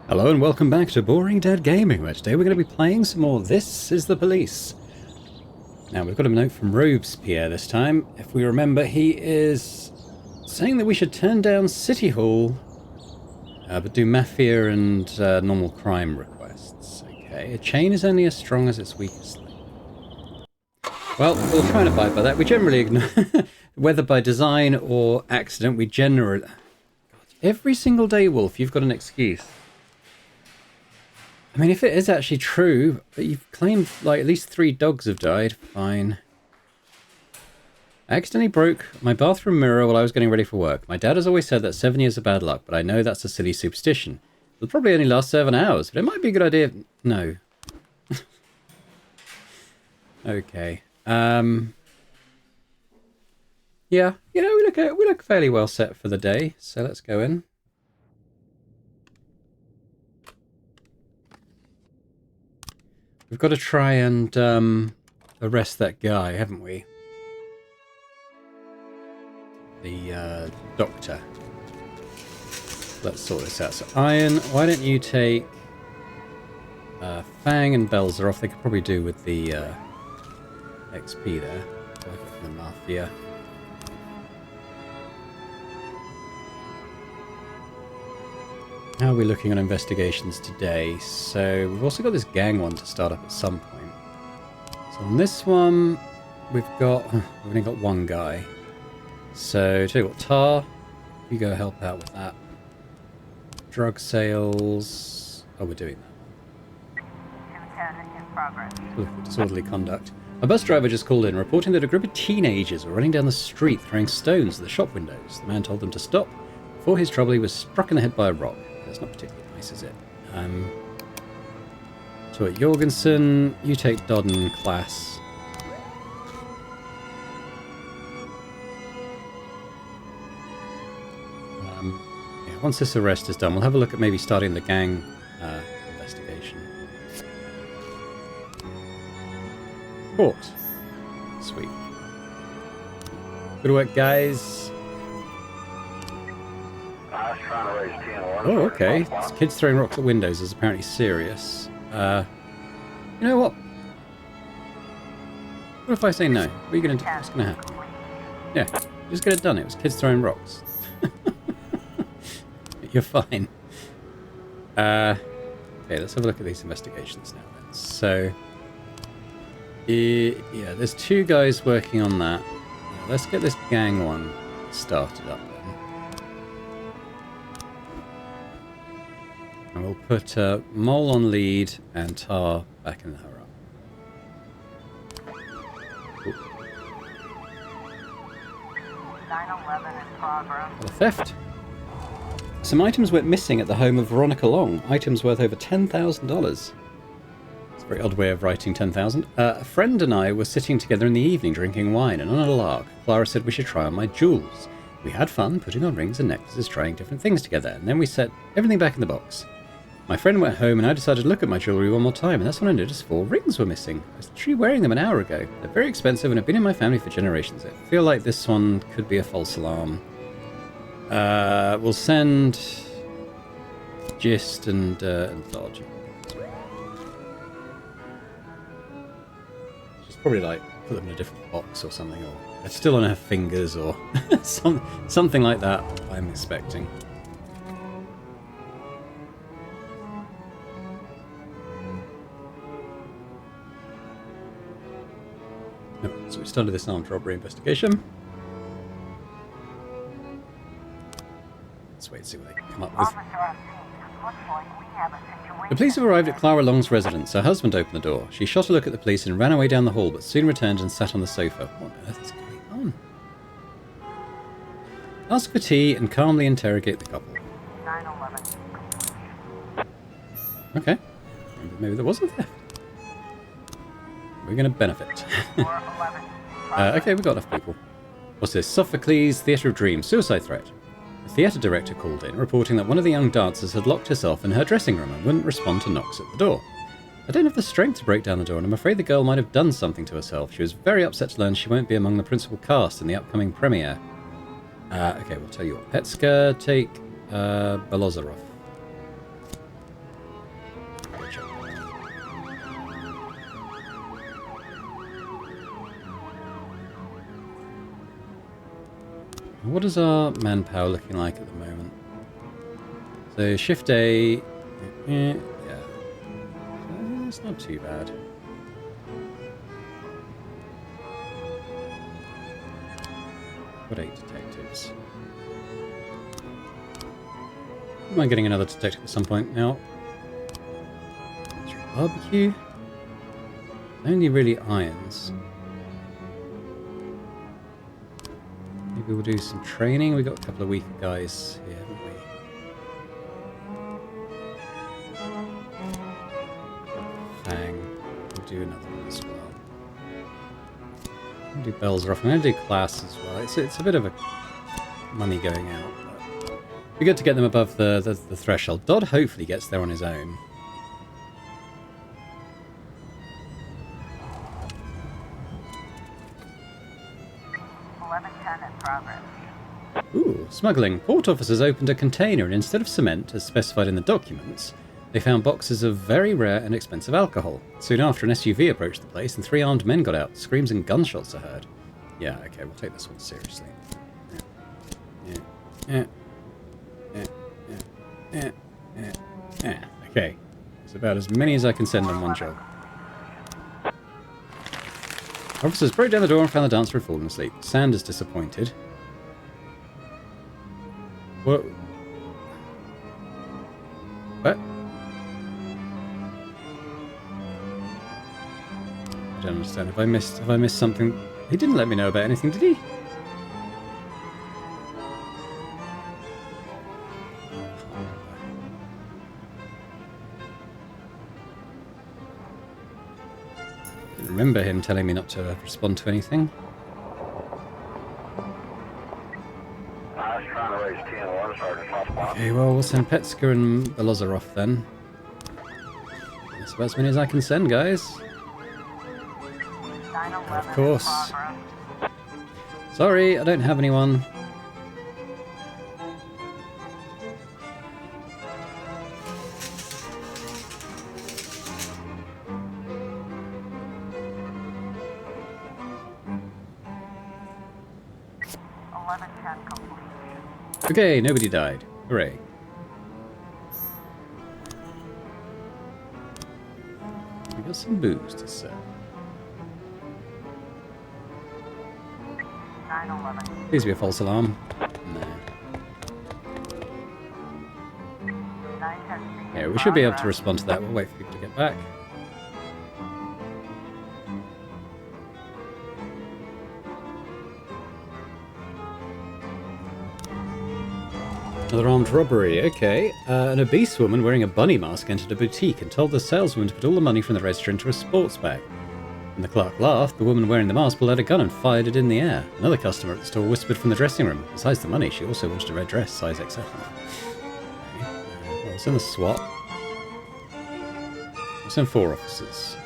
Hello and welcome back to Boring Dead Gaming, where today we're going to be playing some more This is the Police. Now, we've got a note from Robespierre this time. If we remember, he is saying that we should turn down City Hall, but do mafia and normal crime requests. Okay, a chain is only as strong as its weakest link. Well, we'll try and abide by that. We generally ignore, whether by design or accident, we generally... God, every single day, Wolf, you've got an excuse. I mean, if it is actually true, but you've claimed like at least 3 dogs have died, fine. I accidentally broke my bathroom mirror while I was getting ready for work. My dad has always said that 7 years of bad luck, but I know that's a silly superstition. It'll probably only last 7 hours, but it might be a good idea if... No. Okay. Yeah, you know, we look fairly well set for the day, so let's go in. We've got to try and arrest that guy, haven't we? The doctor. Let's sort this out. So, Iron, why don't you take Fang and Belzer off? They could probably do with the XP there. The mafia. How are we looking on investigations today? So we've also got this gang one to start up at some point. So on this one, we've only got one guy. So tell you what, Tar, you go help out with that. Drug sales. Oh, we're doing that. 210 in progress. Look at disorderly conduct. A bus driver just called in, reporting that a group of teenagers were running down the street throwing stones at the shop windows. The man told them to stop. Before his trouble, he was struck in the head by a rock. That's not particularly nice, is it? So at Jorgensen, you take Dodden class. Yeah, once this arrest is done, we'll have a look at maybe starting the gang investigation. Court. Sweet. Good work, guys. Oh, okay. This kids throwing rocks at windows is apparently serious. You know what? What if I say no? What are you going to do? What's going to happen? Yeah, just get it done. It was kids throwing rocks. You're fine. Okay, let's have a look at these investigations now then. So, yeah, there's 2 guys working on that. Let's get this gang one started up then. And we'll put Mole on lead and Tar back in the hurry. Cool. 911 in progress. A theft. Some items went missing at the home of Veronica Long. Items worth over $10,000. It's a very odd way of writing 10,000. A friend and I were sitting together in the evening drinking wine, and on a lark, Clara said we should try on my jewels. We had fun putting on rings and necklaces, trying different things together, and then we set everything back in the box. My friend went home and I decided to look at my jewellery one more time, and that's when I noticed 4 rings were missing. I was literally wearing them an hour ago. They're very expensive and have been in my family for generations. I feel like this one could be a false alarm. We'll send Gist and Dodge. She's probably like put them in a different box or something, or they're still on her fingers, or something like that. I'm expecting. So we started this armed robbery investigation. Let's wait and see what they can come up with. Officer on scene. Looks like we have a situation. The police have arrived at Clara Long's residence. Her husband opened the door. She shot a look at the police and ran away down the hall, but soon returned and sat on the sofa. What on earth is going on? Ask for tea and calmly interrogate the couple. 911. Okay. Maybe there was a theft. We're going to benefit. 411. Okay, we've got enough people. What's this? Sophocles, Theatre of Dreams, suicide threat. The theatre director called in, reporting that one of the young dancers had locked herself in her dressing room and wouldn't respond to knocks at the door. I don't have the strength to break down the door, and I'm afraid the girl might have done something to herself. She was very upset to learn she won't be among the principal cast in the upcoming premiere. Okay, we'll tell you what. Petska, take Belozerov. What is our manpower looking like at the moment? So shift A, yeah, it's not too bad. Got 8 detectives. Am I getting another detective at some point now? Barbecue? Only really irons. Maybe we'll do some training. We've got a couple of weaker guys here, haven't we? Fang. We'll do another one as well. We'll do bells are off. I'm going to do class as well. It's a bit of a money going out. But it'd be good to get them above the threshold. Dodd hopefully gets there on his own. Ooh, smuggling. Port officers opened a container and instead of cement, as specified in the documents, they found boxes of very rare and expensive alcohol. Soon after, an SUV approached the place and 3 armed men got out. Screams and gunshots are heard. Yeah, okay, we'll take this one seriously. Okay, it's about as many as I can send on one job. Officers broke down the door and found the dancer had fallen asleep. Sand is disappointed. What? What? I don't understand. Have I missed something? He didn't let me know about anything, did he? I don't remember him telling me not to respond to anything. Okay, well, we'll send Petska and Beloza off then. That's about as many as I can send, guys. Of course. Sorry, I don't have anyone. Okay, nobody died. Hooray. We got some booze to sell. 911. Please be a false alarm. No. Yeah, we should be able to respond to that. We'll wait for people to get back. Another armed robbery, okay. An obese woman wearing a bunny mask entered a boutique and told the saleswoman to put all the money from the register into a sports bag. When the clerk laughed, the woman wearing the mask pulled out a gun and fired it in the air. Another customer at the store whispered from the dressing room. Besides the money, she also wanted a red dress, size XL. Okay. Well, it's in the SWAT. We'll send 4 officers.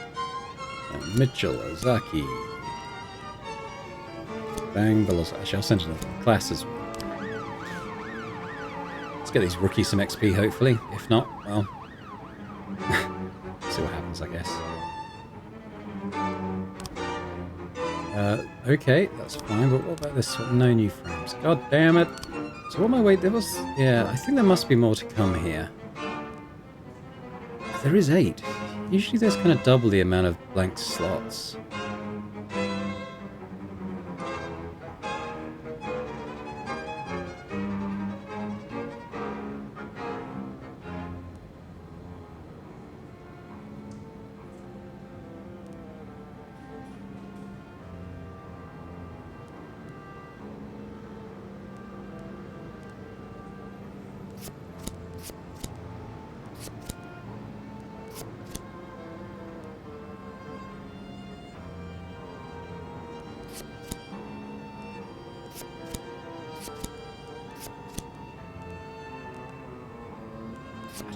Mitchell, Ozaki. Bang, Veloz. Actually, I'll send another class as well. Get these rookies some XP, hopefully. If not, well, see what happens, I guess. Okay, that's fine, but what about this one? No new frames. God damn it. So what am I waiting? There was... Yeah, I think there must be more to come here. There is 8. Usually there's kind of double the amount of blank slots.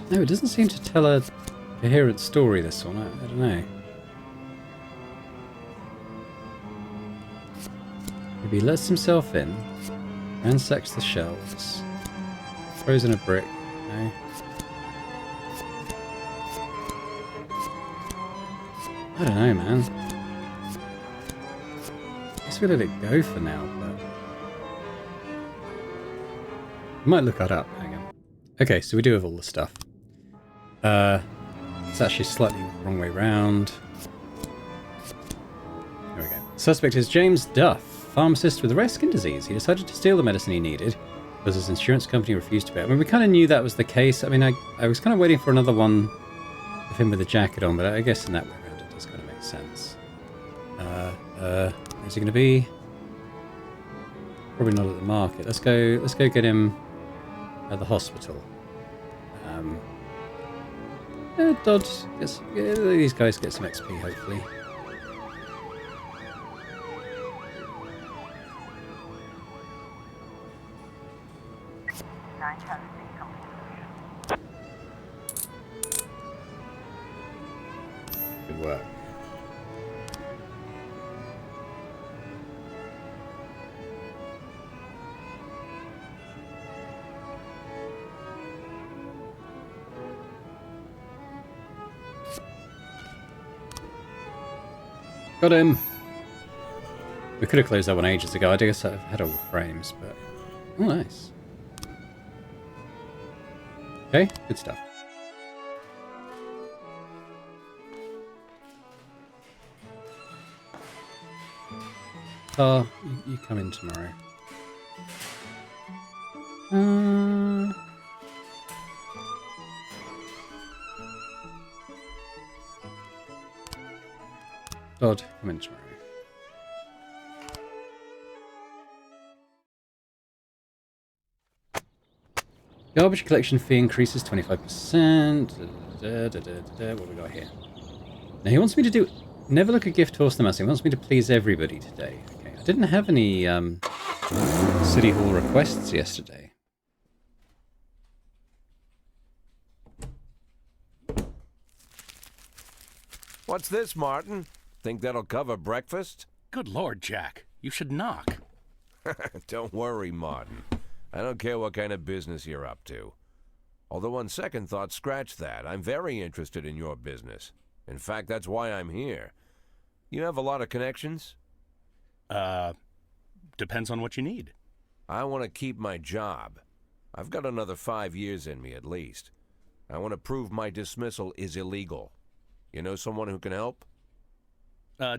No, it doesn't seem to tell a coherent story, this one. I don't know. Maybe he lets himself in, ransacks the shelves, throws in a brick. No. I don't know, man. I guess we let it go for now, but... Might look that up. Hang on. Okay, so we do have all the stuff. It's actually slightly wrong way round. There we go. Suspect is James Duff, pharmacist with rare skin disease. He decided to steal the medicine he needed because his insurance company refused to pay. I mean, we kind of knew that was the case. I mean, I was kind of waiting for another one of him with a jacket on, but I guess in that way around it does kind of make sense. Where's he going to be? Probably not at the market. Let's go get him at the hospital. Dodd gets, these guys get some XP, hopefully. Good work. Got him! We could have closed that one ages ago. I guess I've had all the frames, but... Oh, nice. Okay, good stuff. You come in tomorrow. Dodd, come in tomorrow. Garbage collection fee increases 25%. What do we got here? Now he wants me to do... Never look a gift horse the mouse. He wants me to please everybody today. Okay, I didn't have any City Hall requests yesterday. What's this, Martin? Think that'll cover breakfast? Good Lord, Jack. You should knock. Don't worry, Martin. I don't care what kind of business you're up to. Although on second thought, scratch that. I'm very interested in your business. In fact, that's why I'm here. You have a lot of connections? Depends on what you need. I want to keep my job. I've got another 5 years in me at least. I want to prove my dismissal is illegal. You know someone who can help?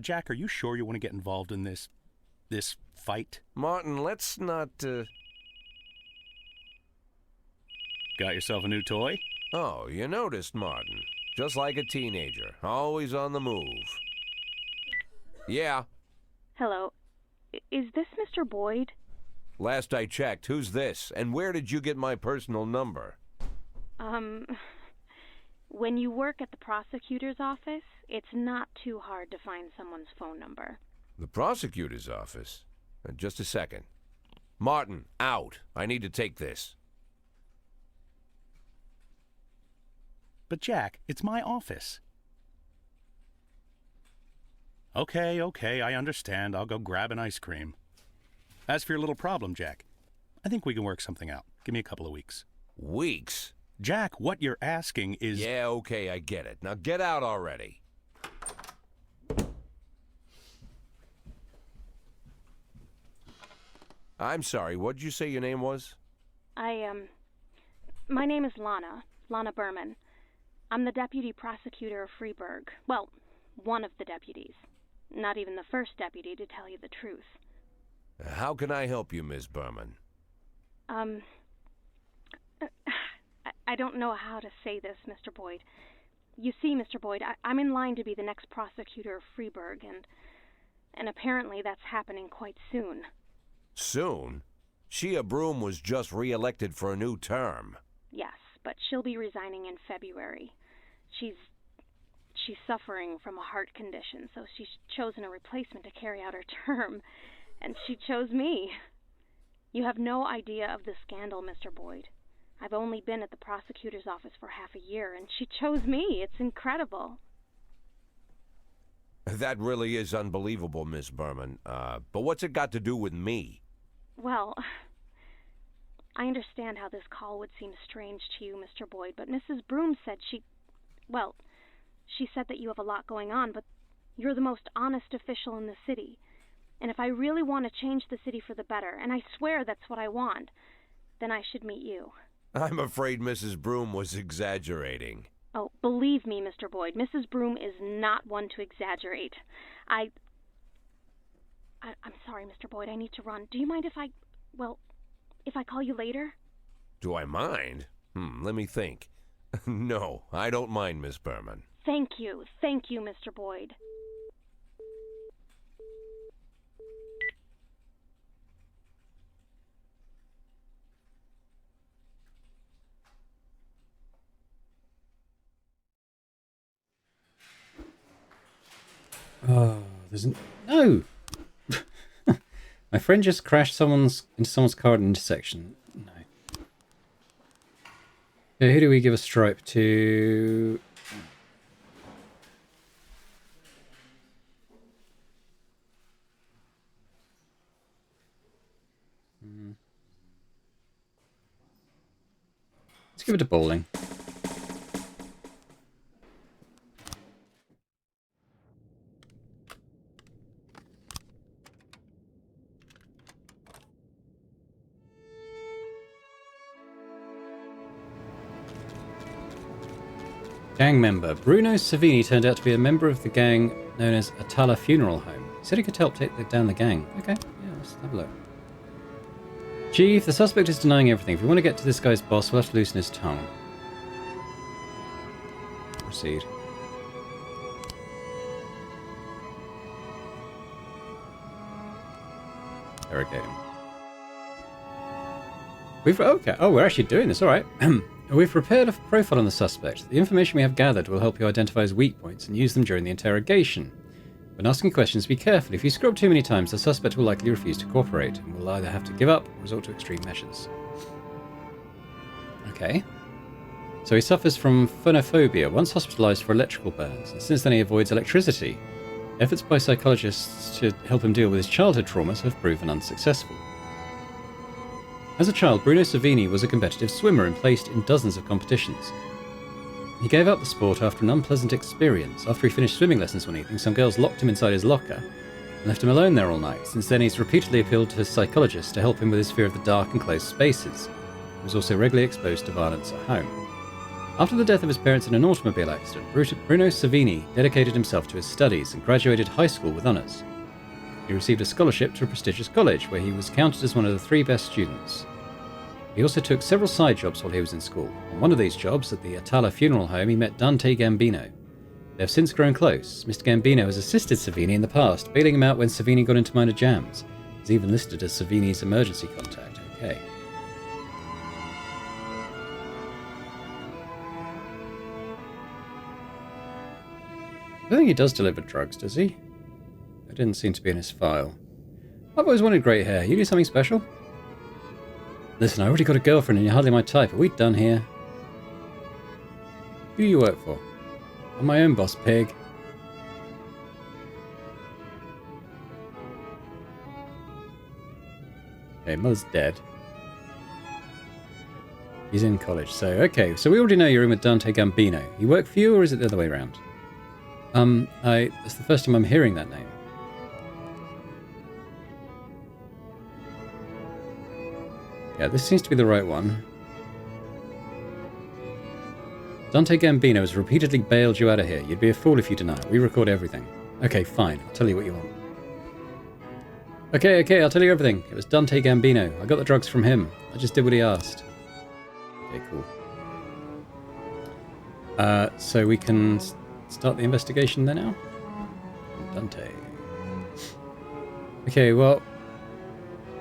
Jack, are you sure you want to get involved in this fight? Martin, let's not, Got yourself a new toy? Oh, you noticed, Martin. Just like a teenager, always on the move. Yeah. Hello. Is this Mr. Boyd? Last I checked, who's this? And where did you get my personal number? When you work at the prosecutor's office, it's not too hard to find someone's phone number. The prosecutor's office? Just a second. Martin, out. I need to take this. But Jack, it's my office. Okay, I understand. I'll go grab an ice cream. As for your little problem, Jack, I think we can work something out. Give me a couple of weeks. Weeks? Jack, what you're asking is... Yeah, okay, I get it. Now get out already. I'm sorry, what did you say your name was? My name is Lana Berman. I'm the deputy prosecutor of Freeburg. Well, one of the deputies. Not even the first deputy, to tell you the truth. How can I help you, Miss Berman? I don't know how to say this, Mr. Boyd. You see, Mr. Boyd, I'm in line to be the next prosecutor of Freeburg, and apparently that's happening quite soon. Soon? Shia Broom was just re-elected for a new term. Yes, but she'll be resigning in February. She's suffering from a heart condition, so she's chosen a replacement to carry out her term, and she chose me. You have no idea of the scandal, Mr. Boyd. I've only been at the prosecutor's office for half a year, and she chose me. It's incredible. That really is unbelievable, Miss Berman. But what's it got to do with me? Well, I understand how this call would seem strange to you, Mr. Boyd, but Mrs. Broom said she said that you have a lot going on, but you're the most honest official in the city. And if I really want to change the city for the better, and I swear that's what I want, then I should meet you. I'm afraid Mrs. Broom was exaggerating. Oh, believe me, Mr. Boyd, Mrs. Broom is not one to exaggerate. I'm sorry, Mr. Boyd, I need to run. Do you mind if I call you later? Do I mind? Let me think. No, I don't mind, Miss Berman. Thank you, Mr. Boyd. Oh, there's no. My friend just crashed into someone's car at an intersection. No. Okay, who do we give a stripe to? Let's give it to bowling. Gang member. Bruno Savini turned out to be a member of the gang known as Atala Funeral Home. He said he could help take down the gang. Okay, yeah, let's have a look. Chief, the suspect is denying everything. If we want to get to this guy's boss, we'll have to loosen his tongue. Proceed. Interrogate him. Okay. Oh, we're actually doing this. All right. We've prepared a profile on the suspect. The information we have gathered will help you identify his weak points and use them during the interrogation. When asking questions, be careful. If you screw up too many times, the suspect will likely refuse to cooperate and will either have to give up or resort to extreme measures. Okay. So he suffers from phonophobia, once hospitalized for electrical burns, and since then he avoids electricity. Efforts by psychologists to help him deal with his childhood traumas have proven unsuccessful. As a child, Bruno Savini was a competitive swimmer and placed in dozens of competitions. He gave up the sport after an unpleasant experience. After he finished swimming lessons one evening, some girls locked him inside his locker and left him alone there all night. Since then, he's repeatedly appealed to his psychologist to help him with his fear of the dark and closed spaces. He was also regularly exposed to violence at home. After the death of his parents in an automobile accident, Bruno Savini dedicated himself to his studies and graduated high school with honours. He received a scholarship to a prestigious college, where he was counted as one of the 3 best students. He also took several side jobs while he was in school. On one of these jobs, at the Atala Funeral Home, he met Dante Gambino. They have since grown close. Mr. Gambino has assisted Savini in the past, bailing him out when Savini got into minor jams. He's even listed as Savini's emergency contact. Okay. I don't think he does deliver drugs, does he? That didn't seem to be in his file. I've always wanted grey hair. You do something special? Listen, I already got a girlfriend and you're hardly my type. Are we done here? Who do you work for? I'm my own boss, pig. Okay, mother's dead. He's in college, so okay. So we already know you're in with Dante Gambino. He work for you, or is it the other way around? It's the first time I'm hearing that name. Yeah, this seems to be the right one. Dante Gambino has repeatedly bailed you out of here. You'd be a fool if you deny it. We record everything. Okay, fine. I'll tell you what you want. Okay, I'll tell you everything. It was Dante Gambino. I got the drugs from him. I just did what he asked. Okay, cool. So we can start the investigation there now? Dante. Okay, well,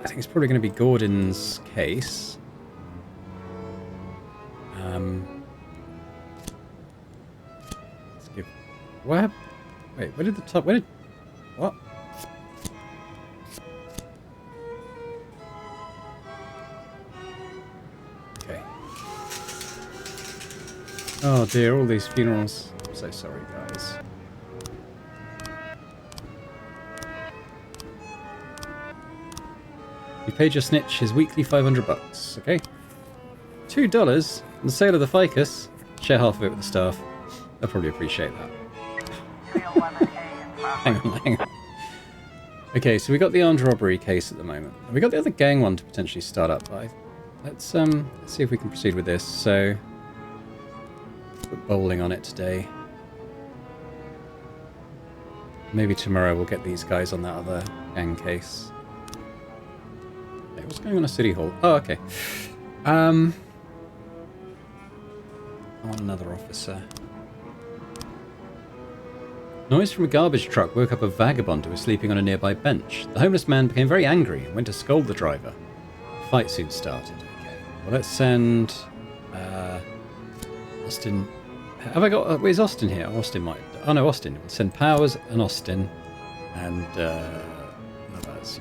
I think it's probably going to be Gordon's case. Let's give... What? Wait, where did the top... Where did... What? Okay. Oh dear, all these funerals. I'm so sorry, guys. You paid your snitch his weekly $500, okay? $2 on the sale of the ficus. Share half of it with the staff. They'll probably appreciate that. 311A in progress. Hang on. Okay, so we got the armed robbery case at the moment. We got the other gang one to potentially start up, but let's see if we can proceed with this. So, put bowling on it today. Maybe tomorrow we'll get these guys on that other gang case. Hey, what's going on at City Hall? Oh, okay. I want another officer. Noise from a garbage truck woke up a vagabond who was sleeping on a nearby bench. The homeless man became very angry and went to scold the driver. A fight soon started. Okay. Well, let's send Austin. Have I got? Where's Austin here? Austin might. Oh no, Austin. We'll send Powers and Austin, and Lovers.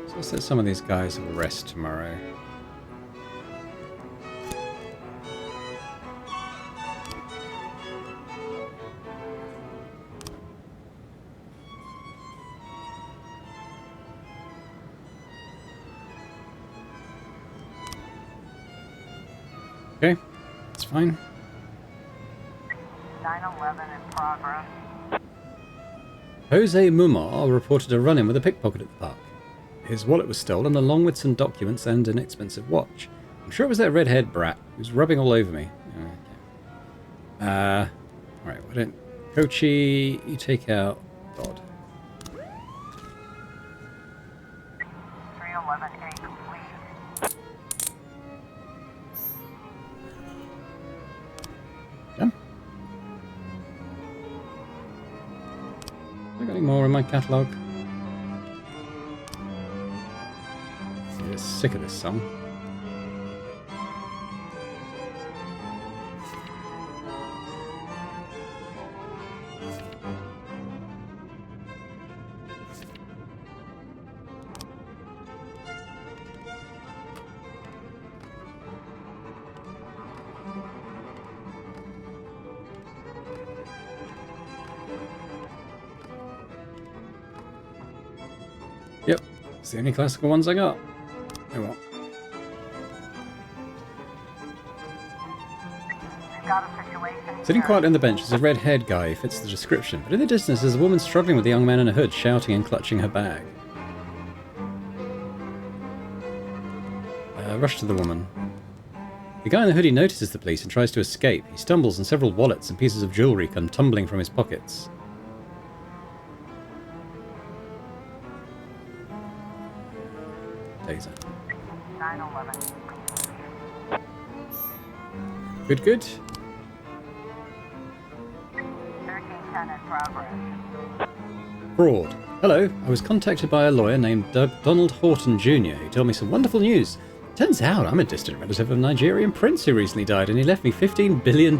So let's let some of these guys have a rest tomorrow. Okay, that's fine. 911 in progress. Jose Mumar reported a run-in with a pickpocket at the park. His wallet was stolen, along with some documents and an expensive watch. I'm sure it was that red-haired brat who was rubbing all over me. Okay. Alright, why don't... Kochi, you take out Dodd. 311A complete. Done. Have I got any more in my catalogue? I'm just sick of this song. Yep, it's the only classical ones I got. Oh well. We've got a situation Sitting here. quietly on the bench is a red-haired guy who fits the description, but in the distance there's a woman struggling with the young man in a hood, shouting and clutching her bag. Rush to the woman. The guy in the hoodie notices the police and tries to escape. He stumbles and several wallets and pieces of jewellery come tumbling from his pockets. Taser. 911. Good, good. 1310 in progress. Fraud. Hello, I was contacted by a lawyer named Donald Horton Jr. who told me some wonderful news. Turns out I'm a distant relative of a Nigerian prince who recently died and he left me $15 billion.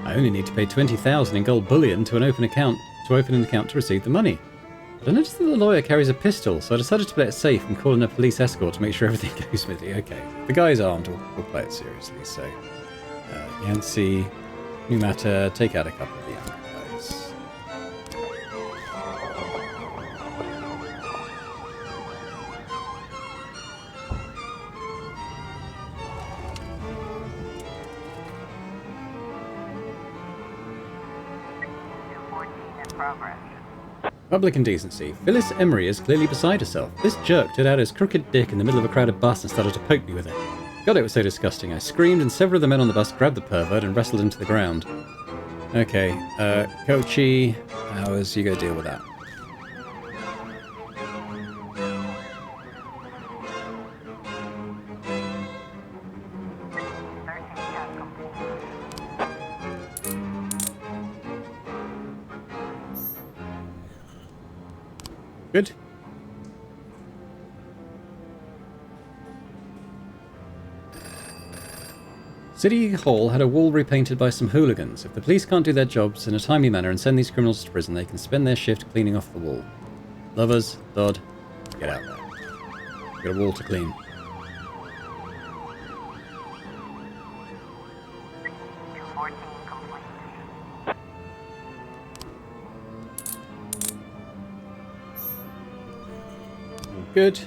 I only need to pay $20,000 in gold bullion to open an account to receive the money. But I noticed that the lawyer carries a pistol, so I decided to play it safe and call in a police escort to make sure everything goes smoothly. Okay, the guy's armed, we'll play it seriously. So, Yancy, new matter, take out a couple of the young guys. In progress. Public indecency. Phyllis Emery is clearly beside herself. This jerk took out his crooked dick in the middle of a crowded bus and started to poke me with it. God, it was so disgusting. I screamed and several of the men on the bus grabbed the pervert and wrestled him to the ground. Okay, Kochi, Powers, you go deal with that. Good. City Hall had a wall repainted by some hooligans. If the police can't do their jobs in a timely manner and send these criminals to prison, they can spend their shift cleaning off the wall. Lovers, Dodd, get out there. Got a wall to clean. Good.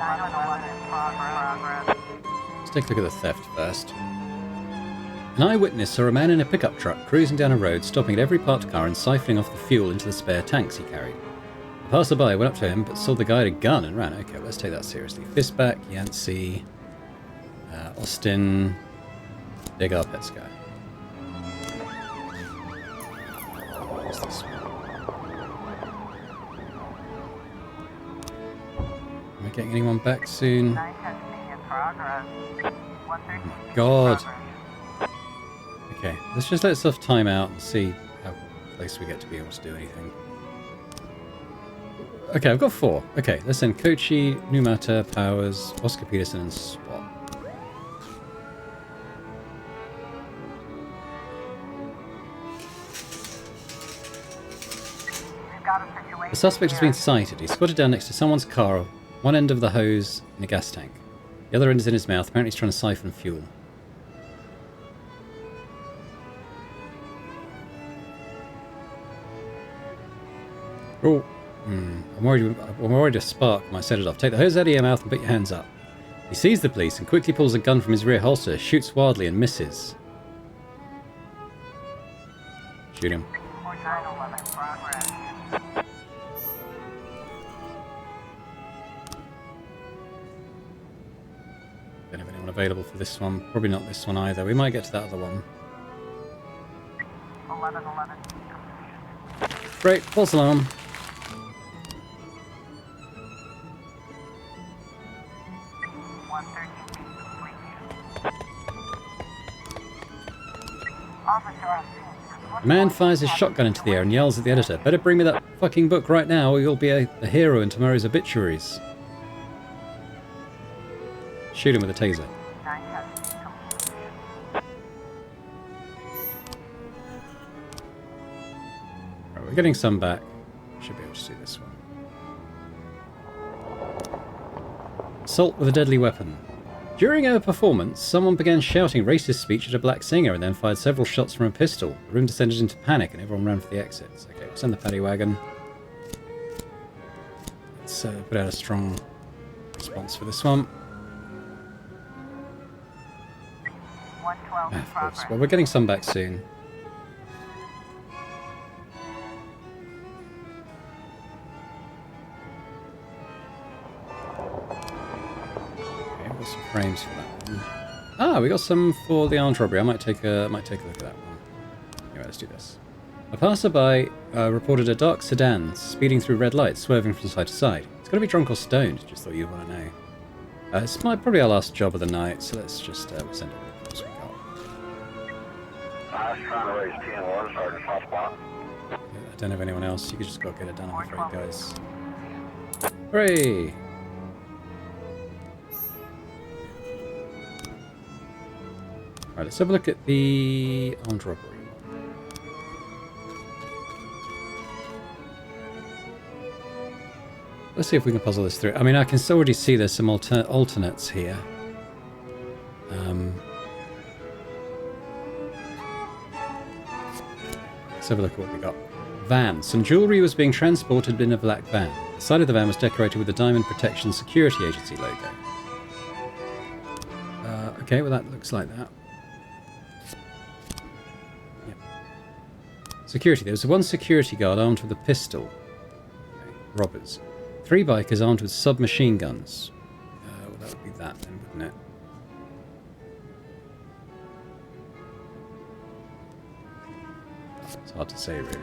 911 in progress. Let's take a look at the theft first. An eyewitness saw a man in a pickup truck cruising down a road, stopping at every parked car and siphoning off the fuel into the spare tanks he carried. A passerby went up to him, but saw the guy had a gun and ran. Okay, let's take that seriously. Fistback, Yancey, Austin, Big Arpets guy. What's this one? Am I getting anyone back soon? 910C in progress. 113 God. in progress. Okay, let's just let stuff time out and see how close we get to be able to do anything. Okay, I've got 4. Okay, let's send Kochi, Numata, Powers, Oscar Peterson, and SWAT. We've got a situation The suspect has here. been sighted. He's squatted down next to someone's car, one end of the hose in a gas tank. The other end is in his mouth. Apparently he's trying to siphon fuel. Oh, I'm worried a spark might set it off. Take the hose out of your mouth and put your hands up. He sees the police and quickly pulls a gun from his rear holster, shoots wildly and misses. Shoot him. 911 in progress. Don't have anyone available for this one. Probably not this one either. We might get to that other one. 1111. Great, false alarm. A man fires his shotgun into the air and yells at the editor, "Better bring me that fucking book right now or you'll be a hero in tomorrow's obituaries." Shoot him with a taser. Right, we're getting some back. Should be able to see this one. Assault with a deadly weapon. During our performance, someone began shouting racist speech at a black singer and then fired several shots from a pistol. The room descended into panic and everyone ran for the exits. Okay, we'll send the paddy wagon. Let's put out a strong response for this one. 112 in Of course. progress. Well, we're getting some back soon. Okay, got some frames for that one. Ah, we got some for the armed robbery. I might take a look at that one. Anyway, let's do this. A passerby reported a dark sedan speeding through red lights, swerving from side to side. It's got to be drunk or stoned. Just thought you'd want to know. It's probably our last job of the night, so let's just we'll send it all across we got. I was trying to raise 10-1, Sergeant Hotspot. I don't have anyone else. You could just go get it done, I'm afraid, guys. Hooray! Right, let's have a look at the armed robbery. Let's see if we can puzzle this through. I mean, I can already see there's some alternates here. Let's have a look at what we got. Van. Some jewellery was being transported in a black van. The side of the van was decorated with the Diamond Protection Security Agency logo. Okay, well that looks like that. Yep. Security. There was one security guard armed with a pistol. Okay. Robbers. 3 bikers armed with submachine guns. Well, that would be that then, wouldn't it? It's hard to say, really.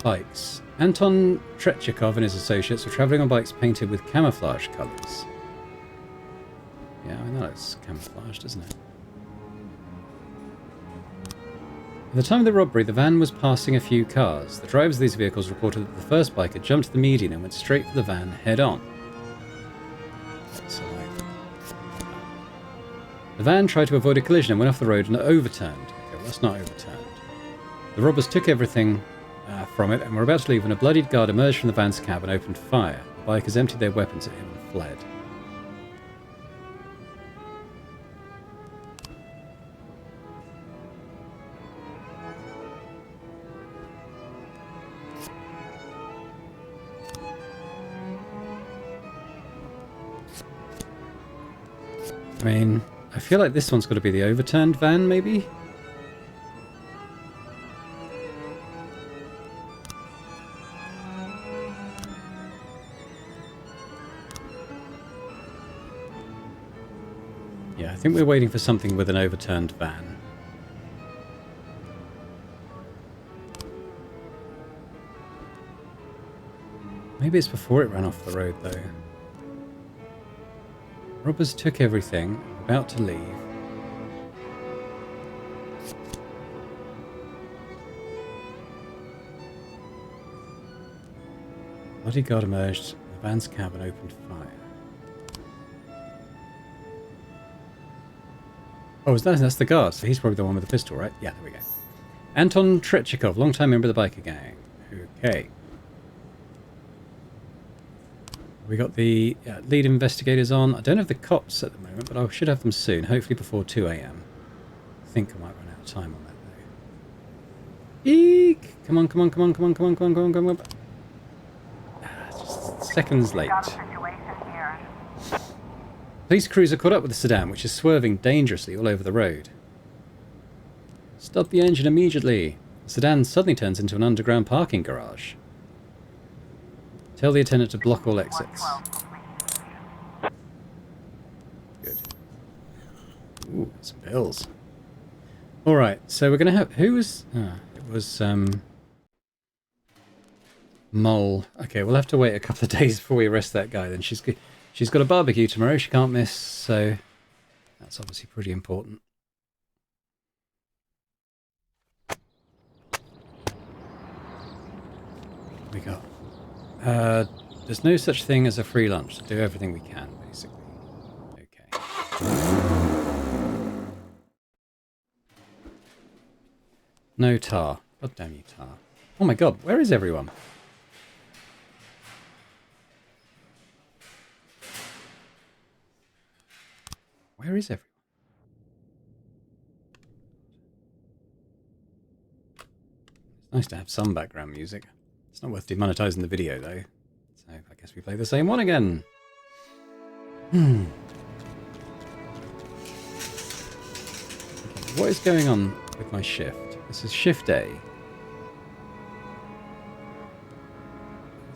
Bikes. Anton Trechikov and his associates were travelling on bikes painted with camouflage colours. Yeah, I know it's camouflaged, isn't it? At the time of the robbery, the van was passing a few cars. The drivers of these vehicles reported that the first biker jumped the median and went straight for the van head-on. So, the van tried to avoid a collision and went off the road and overturned. Okay, well, that's not overturned. The robbers took everything from it and were about to leave when a bloodied guard emerged from the van's cab and opened fire. The bikers emptied their weapons at him and fled. I mean, I feel like this one's got to be the overturned van, maybe? Yeah, I think we're waiting for something with an overturned van. Maybe it's before it ran off the road, though. Robbers took everything, about to leave. Bodyguard emerged from the van's cab and opened fire. Oh, that's the guard, so he's probably the one with the pistol, right? Yeah, there we go. Anton Trechikov, long-time member of the biker gang. Okay. We got the lead investigators on. I don't have the cops at the moment, but I should have them soon. Hopefully before 2 AM. I think I might run out of time on that though. Eek! Come on, come on, come on, come on, come on, come on, come on, come on. Just seconds late. Got a situation here. Police crews are caught up with the sedan, which is swerving dangerously all over the road. Stop the engine immediately. The sedan suddenly turns into an underground parking garage. Tell the attendant to block all exits. 112 complete. Good. Ooh, some bills. Alright, so we're going to have... Who was... it was, Mole. Okay, we'll have to wait a couple of days before we arrest that guy then. She's got a barbecue tomorrow, she can't miss, so... That's obviously pretty important. What we got? There's no such thing as a free lunch. Do everything we can, basically. Okay. No tar. God damn you, tar. Oh my god, where is everyone? Where is everyone? It's nice to have some background music. It's not worth demonetizing the video, though. So I guess we play the same one again. Okay, what is going on with my shift? This is shift A.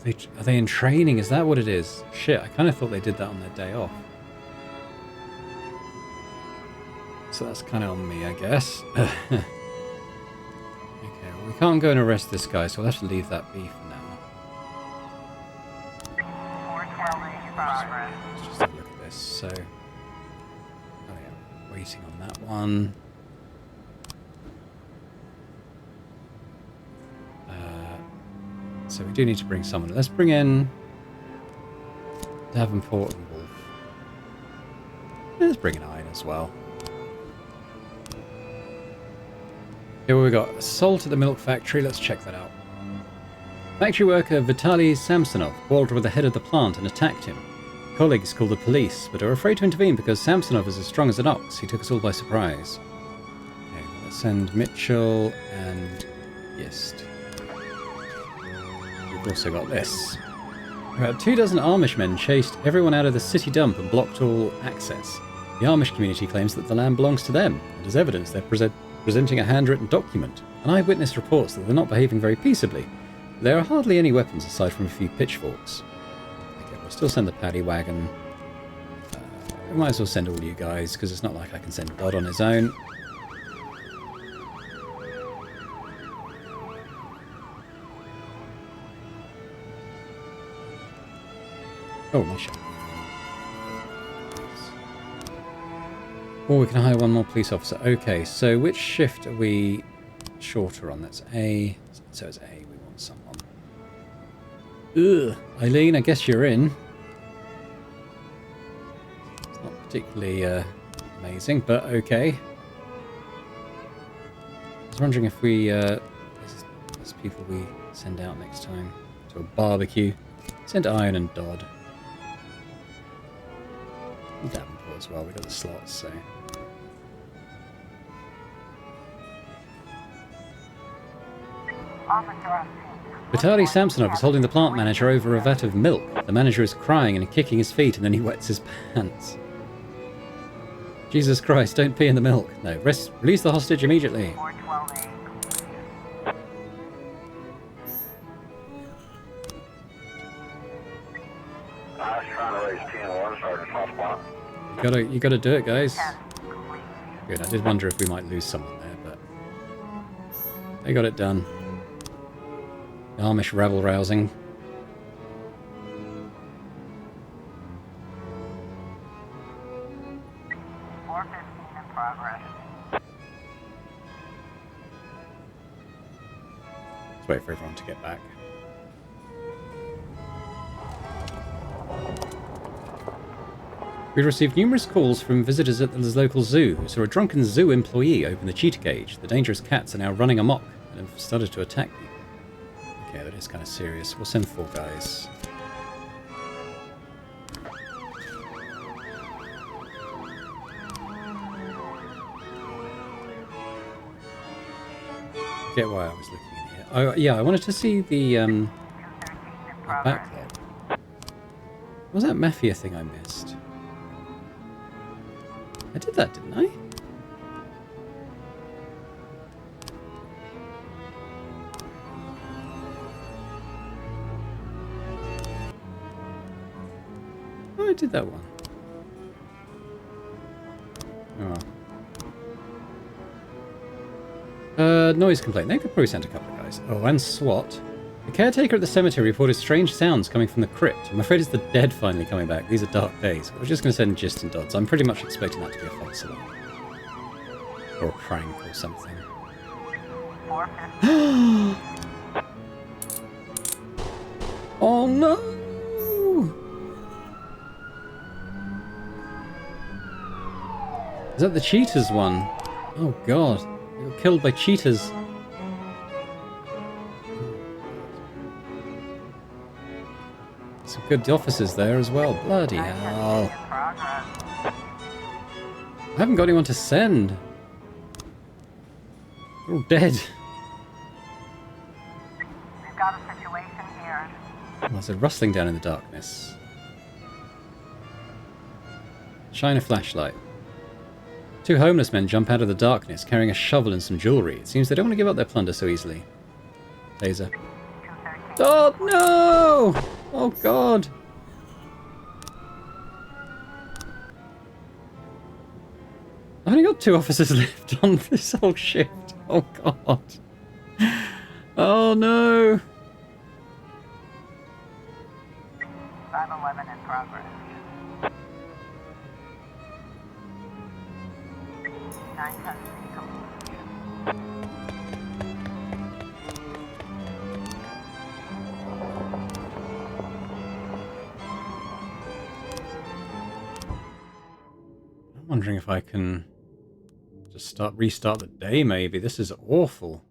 Are they in training? Is that what it is? Shit, I kind of thought they did that on their day off. So that's kind of on me, I guess. Okay, well, we can't go and arrest this guy, so we'll have to leave that be for now. 412 in progress. Let's just have a look at this. So, oh yeah, waiting on that one. So we do need to bring someone. Let's bring in Davenport and Wolf. Let's bring in Iron as well. Here we got assault at the milk factory. Let's check that out. Factory worker Vitaly Samsonov quarreled with the head of the plant and attacked him. Colleagues called the police, but are afraid to intervene because Samsonov is as strong as an ox. He took us all by surprise. Okay, let's send Mitchell and Gist. We've also got this. About 24 Amish men chased everyone out of the city dump and blocked all access. The Amish community claims that the land belongs to them, and as evidence they're presenting a handwritten document. An eyewitness reports that they're not behaving very peaceably. There are hardly any weapons aside from a few pitchforks. Okay, we'll still send the paddy wagon. We might as well send all you guys, because it's not like I can send Dodd on his own. Oh, my shot. Or we can hire one more police officer. Okay, so which shift are we shorter on? That's A. So it's A. We want someone. Ugh. Eileen, I guess you're in. It's not particularly amazing, but okay. I was wondering if we... there's people we send out next time to a barbecue. Send Iron and Dodd. Davenport as well, we got the slots, so. Officer on scene. Vitaly Samsonov is holding the plant manager over a vat of milk. The manager is crying and kicking his feet, and then he wets his pants. Jesus Christ, don't pee in the milk. No, release the hostage immediately. 412A. I was trying to raise 10-1, Sergeant, hot spot. You gotta do it, guys. 10 complete. Good, I did wonder if we might lose someone there, but they got it done. Amish rabble rousing. In progress. Let's wait for everyone to get back. We've received numerous calls from visitors at the local zoo who saw a drunken zoo employee open the cheetah cage. The dangerous cats are now running amok and have started to attack you. Okay, that is kind of serious. We'll send 4 guys. Get why I was looking in here. Oh, yeah, I wanted to see the 213 in progress. backlog. What was that mafia thing I missed? I did that, didn't I? Oh, I did that one. Oh. Noise complaint. They could probably send a couple of guys. Oh, and SWAT. The caretaker at the cemetery reported strange sounds coming from the crypt. I'm afraid it's the dead finally coming back. These are dark days. I was just going to send Gist and Dodds. I'm pretty much expecting that to be a false alarm. Or a prank or something. 415. Oh no! Is that the cheetahs one? Oh god. They got killed by cheetahs. Some good officers there as well. Bloody hell. In progress. I haven't got anyone to send. They're all dead. We've got a situation here. Oh, there's a rustling down in the darkness. Shine a flashlight. 2 homeless men jump out of the darkness carrying a shovel and some jewellery. It seems they don't want to give up their plunder so easily. Taser. 213. Oh no! Oh god! I've only got 2 officers left on this whole shift. Oh god. Oh no! 511 in progress. 910 complete. I'm wondering if I can just restart the day maybe. This is awful.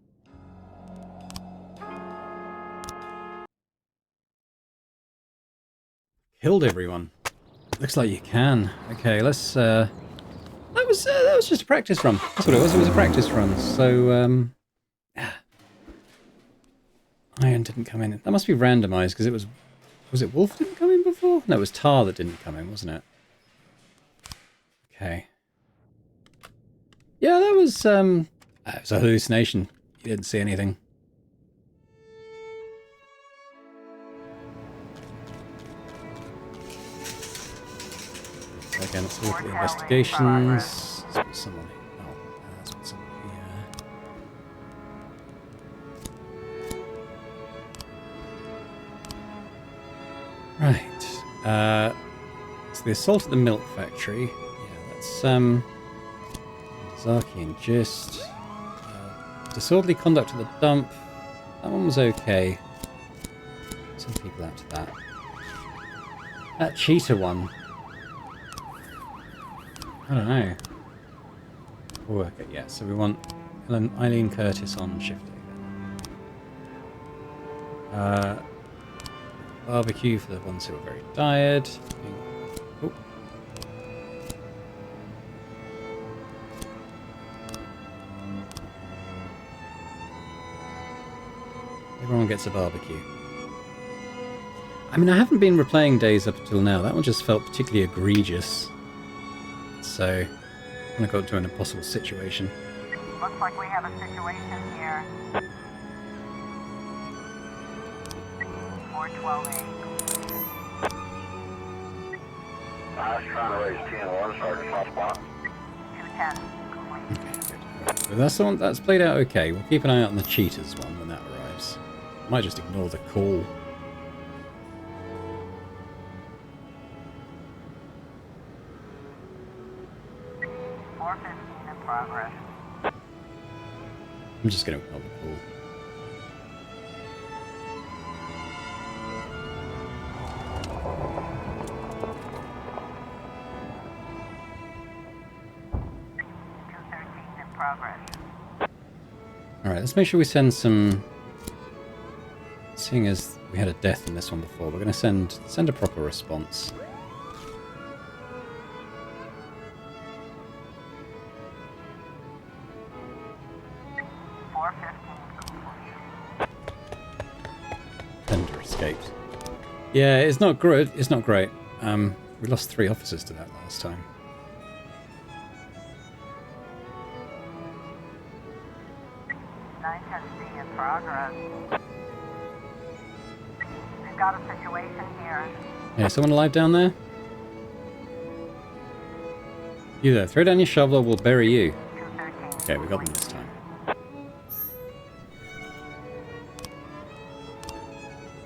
Killed everyone. Looks like you can. Okay, let's that was just a practice run. That's what it was. It was a practice run. So Iron didn't come in. That must be randomized because it was it Wolf didn't come in before? No, it was Tar that didn't come in, wasn't it? Okay. Yeah, that was a hallucination. You didn't see anything. Again, let's look at the investigations. Let's put someone here. Oh, let's put someone here. Right. So the assault at the milk factory. Yeah, that's Zaki and Gist. Disorderly conduct at the dump. That one was okay. Some people out to that. That cheetah one. I don't know. We'll work it, yeah. So we want Eileen Curtis on shift A then. Barbecue for the ones who are very tired. Oh. Everyone gets a barbecue. I mean, I haven't been replaying Days up until now. That one just felt particularly egregious. So, I'm gonna go to an impossible situation. Looks like we have a situation here. 412A. I was trying to raise 10-1, Sergeant, hot spot. 210. Complete. So that's the one that's played out okay. We'll keep an eye out on the cheaters one when that arrives. Might just ignore the call. In progress. I'm just going to ignore the call. In progress. Alright, let's make sure we send some... Seeing as we had a death in this one before, we're going to send a proper response. Tender escaped. Yeah, it's not good. It's not great. We lost 3 officers to that last time. In progress. We've got a situation here. Yeah, someone alive down there? You there. Throw down your shovel or we'll bury you. 213. Okay, we got them this time.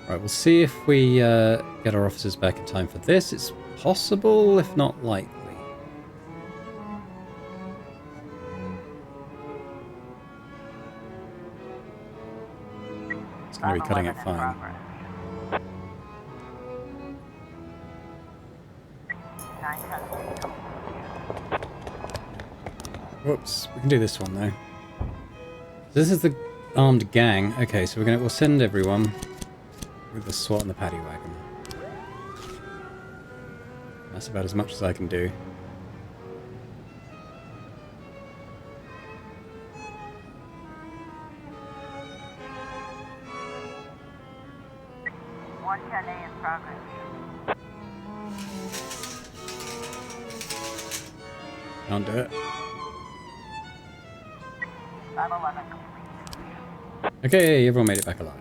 Right, we'll see if we get our officers back in time for this. It's possible, if not likely. It's going to be cutting it fine. Whoops, we can do this one though. So this is the armed gang. Okay, so we'll send everyone with the SWAT and the paddy wagon. That's about as much as I can do. In progress. Can't do it. 511 complete. Okay, everyone made it back alive.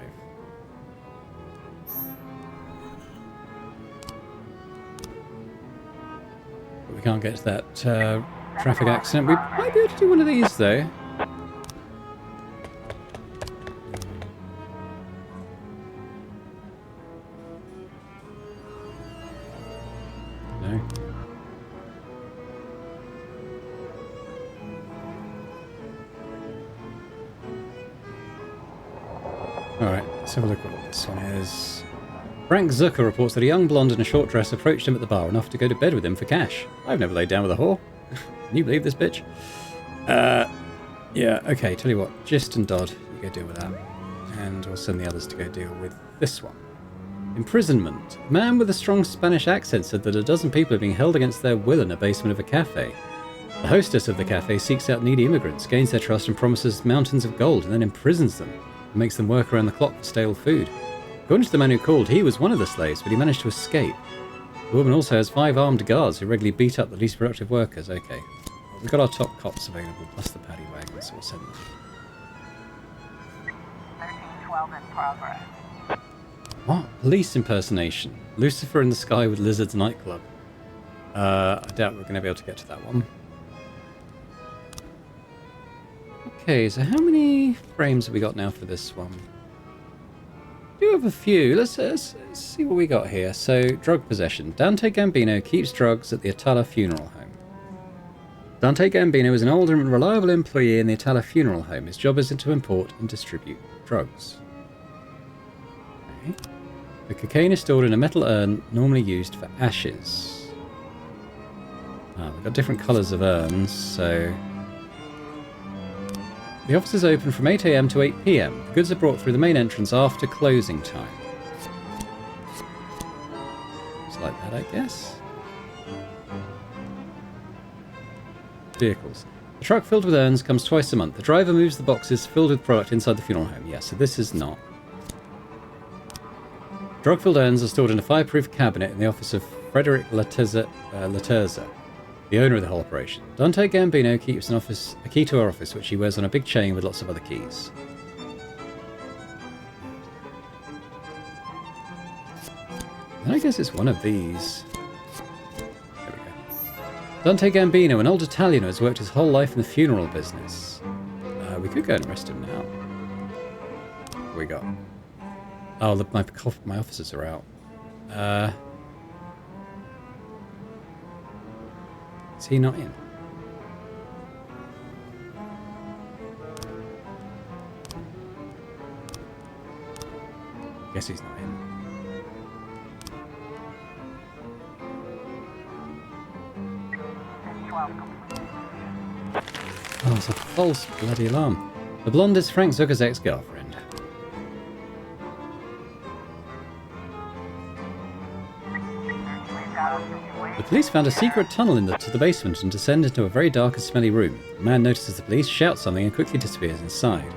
But we can't get to that traffic accident. We might be able to do one of these though. No. Alright, let's have a look at what this one is. Frank Zucker reports that a young blonde in a short dress approached him at the bar and offered to go to bed with him for cash. I've never laid down with a whore. Can you believe this bitch? Yeah, okay, tell you what. Gist and Dodd, you go deal with that. And we'll send the others to go deal with this one. Imprisonment. A man with a strong Spanish accent said that a dozen people are being held against their will in a basement of a cafe. The hostess of the cafe seeks out needy immigrants, gains their trust and promises mountains of gold, and then imprisons them and makes them work around the clock for stale food. According to the man who called, he was one of the slaves, but he managed to escape. The woman also has 5 armed guards who regularly beat up the least productive workers. Okay. Well, we've got our top cops available, plus the paddy wagon, so we'll send them. 1312 in progress. What? Police impersonation. Lucifer in the Sky with Lizards nightclub. I doubt we're going to be able to get to that one. Okay, so how many frames have we got now for this one? We do have a few. Let's see what we got here. So, drug possession. Dante Gambino keeps drugs at the Atala funeral home. Dante Gambino is an older and reliable employee in the Atala funeral home. His job is to import and distribute drugs. Okay. The cocaine is stored in a metal urn normally used for ashes. We've got different colours of urns, so... The office is open from 8 AM to 8 PM. The goods are brought through the main entrance after closing time. It's like that, I guess. Vehicles. The truck filled with urns comes twice a month. The driver moves the boxes filled with product inside the funeral home. Yeah, so this is not. Drug-filled urns are stored in a fireproof cabinet in the office of Frederick Laterza. The owner of the whole operation. Dante Gambino keeps a key to our office, which he wears on a big chain with lots of other keys. And I guess it's one of these. There we go. Dante Gambino, an old Italian who has worked his whole life in the funeral business. We could go and arrest him now. What have we got? Oh, my officers are out. Is he not in? Guess he's not in. Oh, it's a false bloody alarm. The blonde is Frank Zucker's ex-girlfriend. The police found a secret tunnel to the basement and descend into a very dark and smelly room. A man notices the police, shouts something, and quickly disappears inside.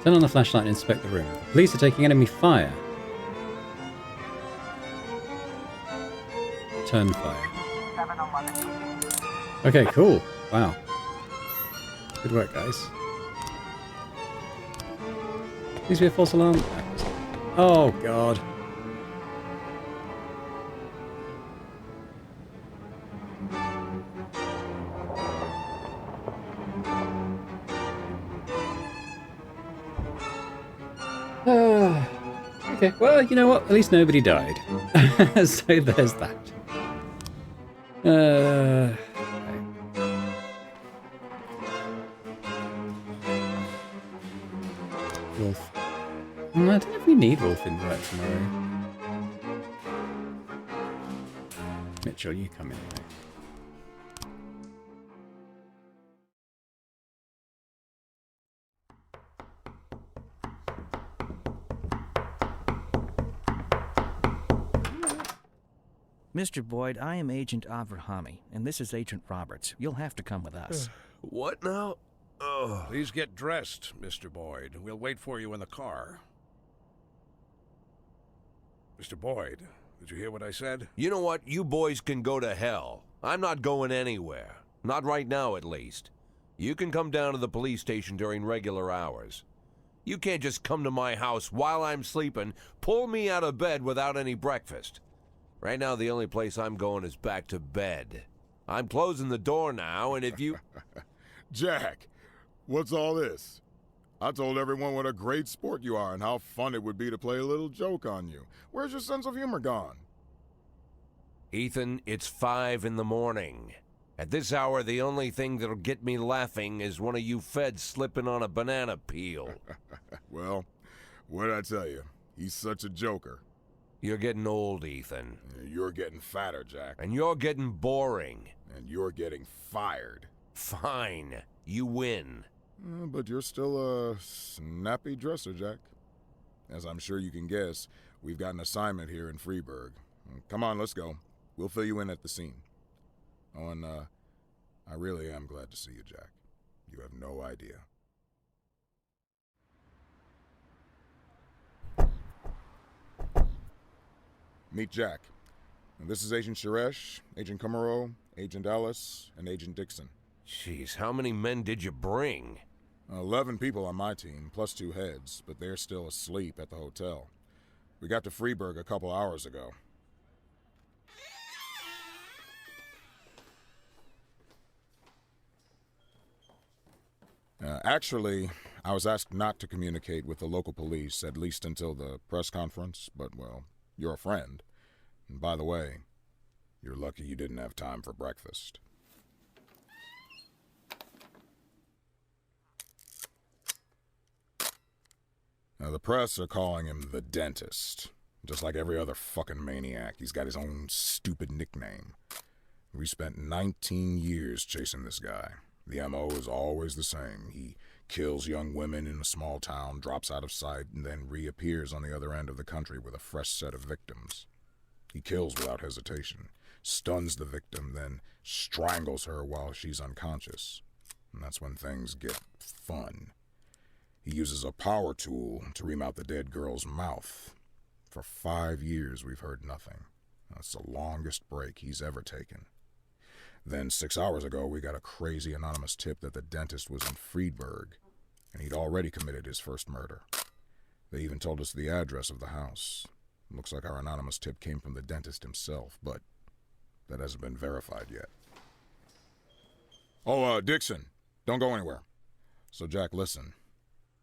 Turn on the flashlight and inspect the room. The police are taking enemy fire. Turn fire. Okay, cool. Wow. Good work, guys. Please be a false alarm. Oh, God. Okay, well, you know what? At least nobody died. So there's that. Okay. Wolf. I don't know if we need Wolf in work tomorrow. Mitchell, you come in, mate. Mr. Boyd, I am Agent Avrahami, and this is Agent Roberts. You'll have to come with us. What now? Oh. Please get dressed, Mr. Boyd. We'll wait for you in the car. Mr. Boyd, did you hear what I said? You know what? You boys can go to hell. I'm not going anywhere. Not right now, at least. You can come down to the police station during regular hours. You can't just come to my house while I'm sleeping, pull me out of bed without any breakfast. Right now, the only place I'm going is back to bed. I'm closing the door now, and if you... Jack, what's all this? I told everyone what a great sport you are and how fun it would be to play a little joke on you. Where's your sense of humor gone? Ethan, it's 5 in the morning. At this hour, the only thing that'll get me laughing is one of you feds slipping on a banana peel. Well, what'd I tell you? He's such a joker. You're getting old, Ethan. You're getting fatter, Jack. And you're getting boring. And you're getting fired. Fine. You win. But you're still a snappy dresser, Jack. As I'm sure you can guess, we've got an assignment here in Freeburg. Come on, let's go. We'll fill you in at the scene. Oh, and I really am glad to see you, Jack. You have no idea. Meet Jack. And this is Agent Suresh, Agent Kumaro, Agent Ellis, and Agent Dixon. Jeez, how many men did you bring? 11 people on my team, plus 2 heads, but they're still asleep at the hotel. We got to Freeburg a couple hours ago. Actually, I was asked not to communicate with the local police, at least until the press conference, but, well, you're a friend. And by the way, you're lucky you didn't have time for breakfast. Now, the press are calling him the Dentist. Just like every other fucking maniac, he's got his own stupid nickname. We spent 19 years chasing this guy. The M.O. is always the same. He kills young women in a small town, drops out of sight, and then reappears on the other end of the country with a fresh set of victims. He kills without hesitation, stuns the victim, then strangles her while she's unconscious. And that's when things get fun. He uses a power tool to ream out the dead girl's mouth. For 5 years, we've heard nothing. That's the longest break he's ever taken. Then 6 hours ago, we got a crazy anonymous tip that the dentist was in Friedberg, and he'd already committed his first murder. They even told us the address of the house. Looks like our anonymous tip came from the dentist himself, but that hasn't been verified yet. Oh, Dixon, don't go anywhere. So, Jack, listen.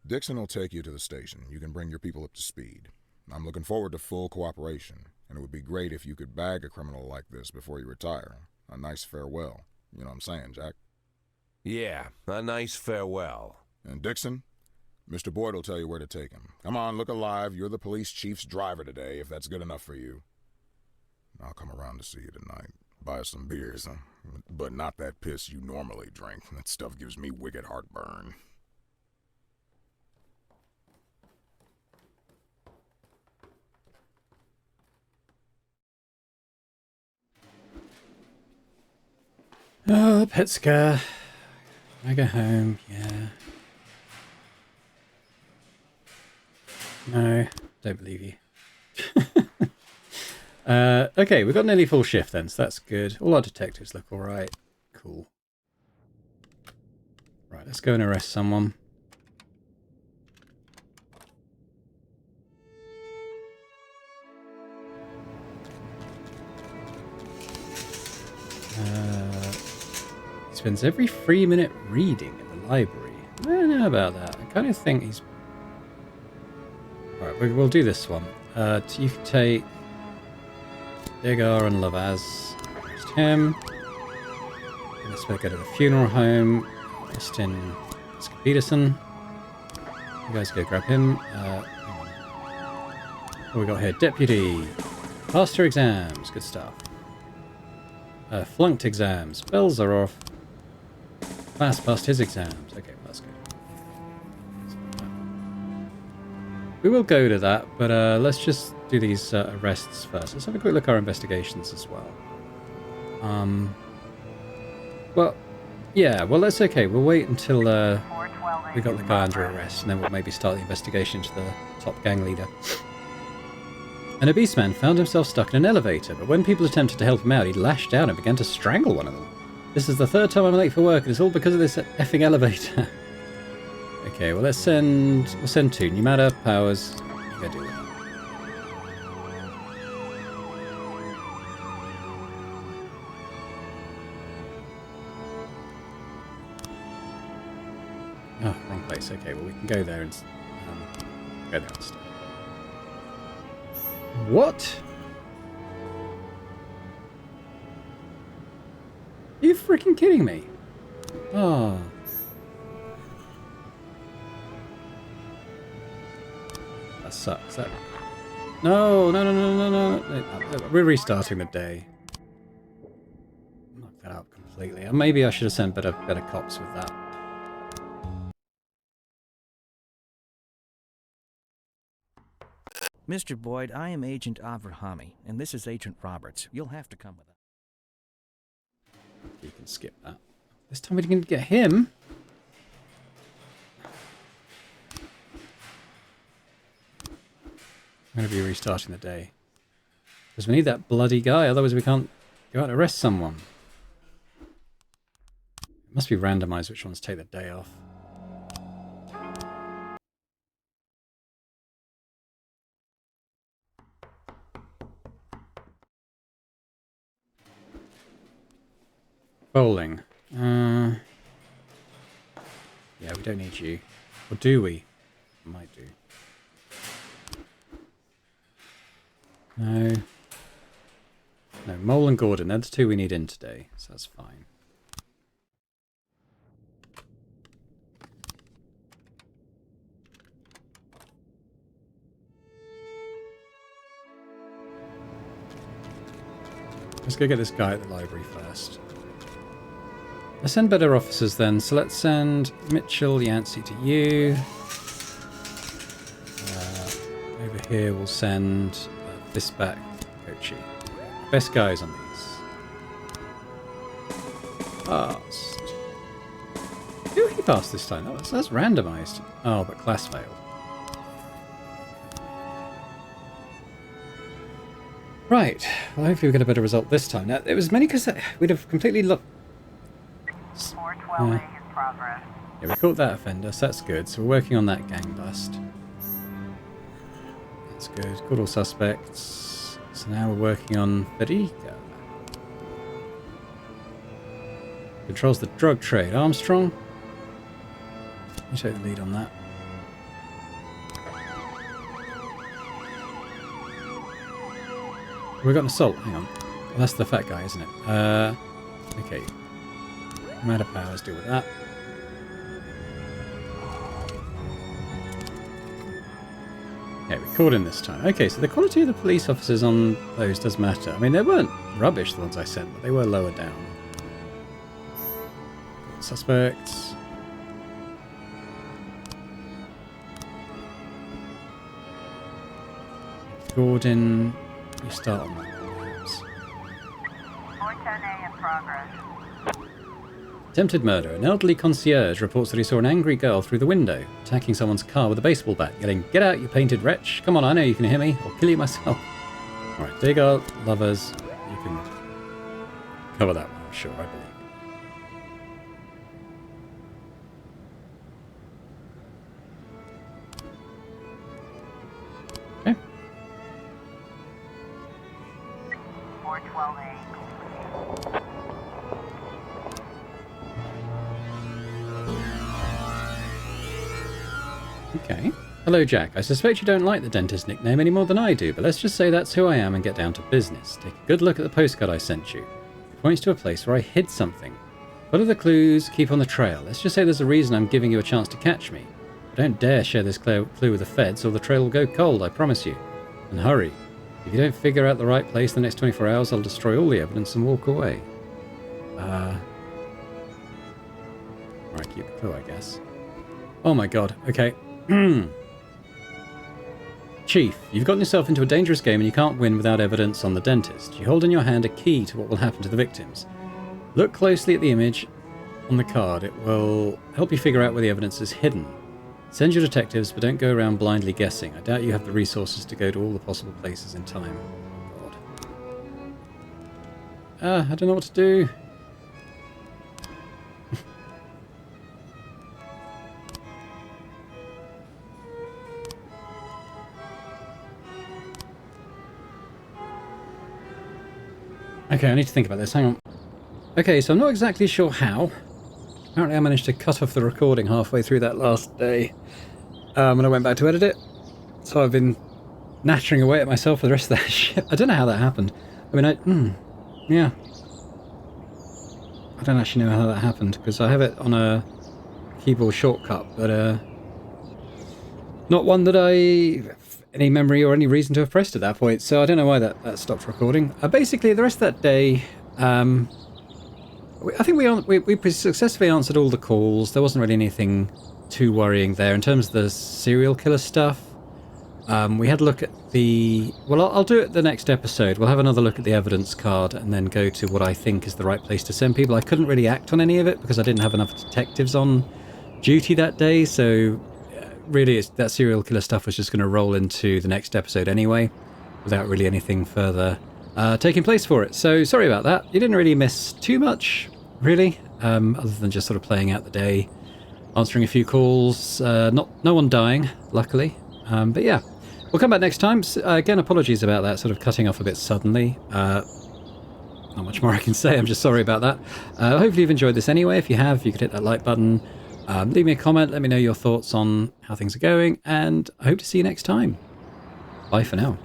Dixon will take you to the station. You can bring your people up to speed. I'm looking forward to full cooperation, and it would be great if you could bag a criminal like this before you retire. A nice farewell. You know what I'm saying, Jack? Yeah, a nice farewell. And Dixon, Mr. Boyd will tell you where to take him. Come on, look alive. You're the police chief's driver today, if that's good enough for you. I'll come around to see you tonight. Buy us some beers, huh? But not that piss you normally drink. That stuff gives me wicked heartburn. Oh, pet scare. I go home, yeah. No, don't believe you. Okay, we've got nearly full shift then, so that's good. All our detectives look alright. Cool. Right, let's go and arrest someone. He spends every 3 minute reading at the library. I don't know about that. I kind of think he's... Alright, we'll do this one. You can take Degar and Lavaz. Arrest him. Let's go to the funeral home. Arrest in Peterson. You guys go grab him. What we got here? Deputy. Passed her exams. Good stuff. Flunked exams. Bells are off. Class passed his exams. Okay, that's good. We will go to that, but let's just do these arrests first. Let's have a quick look at our investigations as well. Well, yeah, well, that's okay. We'll wait until we got the guy under arrest, and then we'll maybe start the investigation into the top gang leader. An obese man found himself stuck in an elevator, but when people attempted to help him out, he lashed out and began to strangle one of them. This is the third time I'm late for work, and it's all because of this effing elevator. Okay, well, we'll send 2. Numata, Powers, you go deal with them. Oh, wrong place. Okay, well, we can go there and go there instead. What? Are you freaking kidding me? Oh. That sucks. No. We're restarting the day. Knock that out completely. Maybe I should have sent better cops with that. Mr. Boyd, I am Agent Avrahami, and this is Agent Roberts. You'll have to come with us. You can skip that. This time we didn't get him. I'm going to be restarting the day. Because we need that bloody guy, otherwise we can't go out and arrest someone. It must be randomized which ones take the day off. Bowling. Yeah, we don't need you. Or do we? Might do. No. No, Mole and Gordon. They're the 2 we need in today, so that's fine. Let's go get this guy at the library first. Let's send better officers then. So let's send Mitchell Yancey to you. Over here we'll send this back, Kochi. Best guys on these. Passed. Who he passed this time? That's randomized. Oh, but class failed. Right. Well, hopefully we get a better result this time. Now, it was mainly because we'd have completely looked... 412A in progress. Yeah, we caught that offender, so that's good. So we're working on that gang bust. That's good. Caught all suspects. So now we're working on Federica. Controls the drug trade. Armstrong? You take the lead on that. We've got an assault. Hang on. Well, that's the fat guy, isn't it? Okay. I'm out of powers. Deal with that. Yeah, we caught him this time. Okay, so the quality of the police officers on those does matter. I mean, they weren't rubbish, the ones I sent, but they were lower down. Suspects. Gordon, you start on that. 410A in progress. Attempted murder. An elderly concierge reports that he saw an angry girl through the window, attacking someone's car with a baseball bat, yelling, "Get out, you painted wretch! Come on, I know you can hear me. I'll kill you myself." Alright, dig out, lovers. You can cover that one, I'm sure, I believe. Okay. 412A. Okay. Hello, Jack. I suspect you don't like the dentist nickname any more than I do, but let's just say that's who I am and get down to business. Take a good look at the postcard I sent you. It points to a place where I hid something. Follow the clues, keep on the trail. Let's just say there's a reason I'm giving you a chance to catch me. But don't dare share this clue with the feds or the trail will go cold, I promise you. And hurry. If you don't figure out the right place in the next 24 hours, I'll destroy all the evidence and walk away. Alright, keep the clue, I guess. Oh my god, okay. Chief, you've gotten yourself into a dangerous game and you can't win without evidence on the dentist. You hold in your hand a key to what will happen to the victims. Look closely at the image on the card. It will help you figure out where the evidence is hidden. Send your detectives, but don't go around blindly guessing. I doubt you have the resources to go to all the possible places in time. God. I don't know what to do. Okay, I need to think about this. Hang on. Okay, so I'm not exactly sure how. Apparently I managed to cut off the recording halfway through that last day when I went back to edit it. So I've been nattering away at myself for the rest of that shit. I don't know how that happened. I mean, yeah. I don't actually know how that happened, because I have it on a keyboard shortcut, but not one that I have any memory or any reason to have pressed at that point, so I don't know why that stopped recording. Basically, the rest of that day, I think we successfully answered all the calls. There wasn't really anything too worrying there. In terms of the serial killer stuff, we had a look at the... Well, I'll do it the next episode. We'll have another look at the evidence card and then go to what I think is the right place to send people. I couldn't really act on any of it because I didn't have enough detectives on duty that day, so really that serial killer stuff was just going to roll into the next episode anyway, without really anything further taking place for it. So sorry about that. You didn't really miss too much, really, other than just sort of playing out the day, answering a few calls, no one dying, luckily. But yeah, we'll come back next time. Again, apologies about that sort of cutting off a bit suddenly. Not much more I can say. I'm just sorry about that. Hopefully you've enjoyed this anyway. If you have, you could hit that like button. Leave me a comment. Let me know your thoughts on how things are going. And I hope to see you next time. Bye for now.